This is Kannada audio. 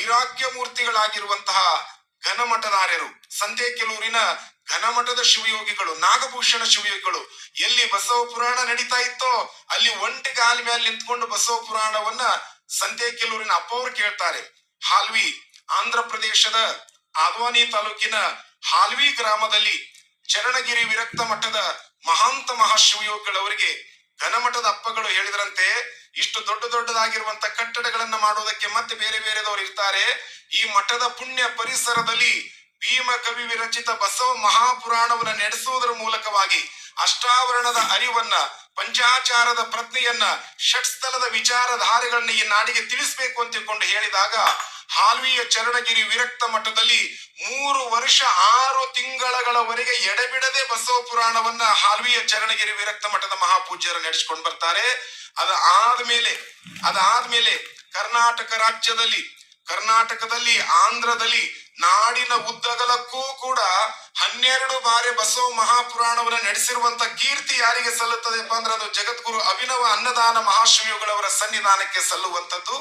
ವೈರಾಗ್ಯ ಮೂರ್ತಿಗಳಾಗಿರುವಂತಹ ಘನಮಠದಾರ್ಯರು, ಸಂತೆಕೆಲೂರಿನ ಘನಮಠದ ಶಿವಯೋಗಿಗಳು, ನಾಗಭೂಷಣ ಶಿವಯೋಗಿಗಳು ಎಲ್ಲಿ ಬಸವ ಪುರಾಣ ನಡೀತಾ ಇತ್ತೋ ಅಲ್ಲಿ ಒಂಟಿಗಾಲ ಮೇಲೆ ನಿಂತ್ಕೊಂಡು ಬಸವ ಪುರಾಣವನ್ನ ಸಂತೆಕೆಲೂರಿನ ಅಪ್ಪವ್ರು ಕೇಳ್ತಾರೆ. ಹಾಲ್ವಿ, ಆಂಧ್ರ ಪ್ರದೇಶದ ಆದ್ವಾನಿ ತಾಲೂಕಿನ ಹಾಲ್ವಿ ಗ್ರಾಮದಲ್ಲಿ ಚರಣಗಿರಿ ವಿರಕ್ತ ಮಠದ ಮಹಾಂತ ಮಹಾಶಿವಯೋಗಿಗಳವರಿಗೆ ಘನಮಠದ ಅಪ್ಪಗಳು ಹೇಳಿದ್ರಂತೆ, ಇಷ್ಟು ದೊಡ್ಡದಾಗಿರುವಂತ ಕಟ್ಟಡಗಳನ್ನ ಮಾಡೋದಕ್ಕೆ ಮತ್ತೆ ಬೇರೆ ಬೇರೆದವರು ಇರ್ತಾರೆ. ಈ ಮಠದ ಪುಣ್ಯ ಪರಿಸರದಲ್ಲಿ ಭೀಮ ಕವಿ ವಿರಚಿತ ಬಸವ ಮಹಾಪುರಾಣವನ್ನ ನಡೆಸುವುದರ ಮೂಲಕವಾಗಿ ಅಷ್ಟಾವರಣದ ಅರಿವನ್ನ, ಪಂಚಾಚಾರದ ಪ್ರಜ್ಞೆಯನ್ನ, ಷಟ್ಸ್ಥಲದ ವಿಚಾರಧಾರೆಗಳನ್ನ ಈ ನಾಡಿಗೆ ತಿಳಿಸ್ಬೇಕು ಅಂತ ತಿಳ್ಕೊಂಡು ಹೇಳಿದಾಗ ಹಾಲ್ವಿಯ ಚರಣಗಿರಿ ವಿರಕ್ತ ಮಠದಲ್ಲಿ 3 ವರ್ಷ 6 ತಿಂಗಳವರೆಗೆ ಎಡೆಬಿಡದೆ ಬಸವ ಪುರಾಣವನ್ನ ಹಾಲ್ವಿಯ ಚರಣಗಿರಿ ವಿರಕ್ತ ಮಠದ ಮಹಾಪೂಜ್ಯರು ನಡೆಸಿಕೊಂಡು ಬರ್ತಾರೆ. ಅದಾದ್ಮೇಲೆ ಕರ್ನಾಟಕ ರಾಜ್ಯದಲ್ಲಿ, ಕರ್ನಾಟಕದಲ್ಲಿ, ಆಂಧ್ರದಲ್ಲಿ ನಾಡಿನ ಉದ್ದಗಲಕ್ಕೂ ಕೂಡ 12 ಬಾರಿ ಬಸವ ಮಹಾಪುರಾಣವನ್ನ ನಡೆಸಿರುವಂತ ಕೀರ್ತಿ ಯಾರಿಗೆ ಸಲ್ಲುತ್ತದೆಪ್ಪ ಅಂದ್ರೆ ಅದು ಜಗದ್ಗುರು ಅಭಿನವ ಅನ್ನದಾನ ಮಹಾಶಿವಯೋಗಿಗಳವರ ಸನ್ನಿಧಾನಕ್ಕೆ ಸಲ್ಲುವಂತದ್ದು.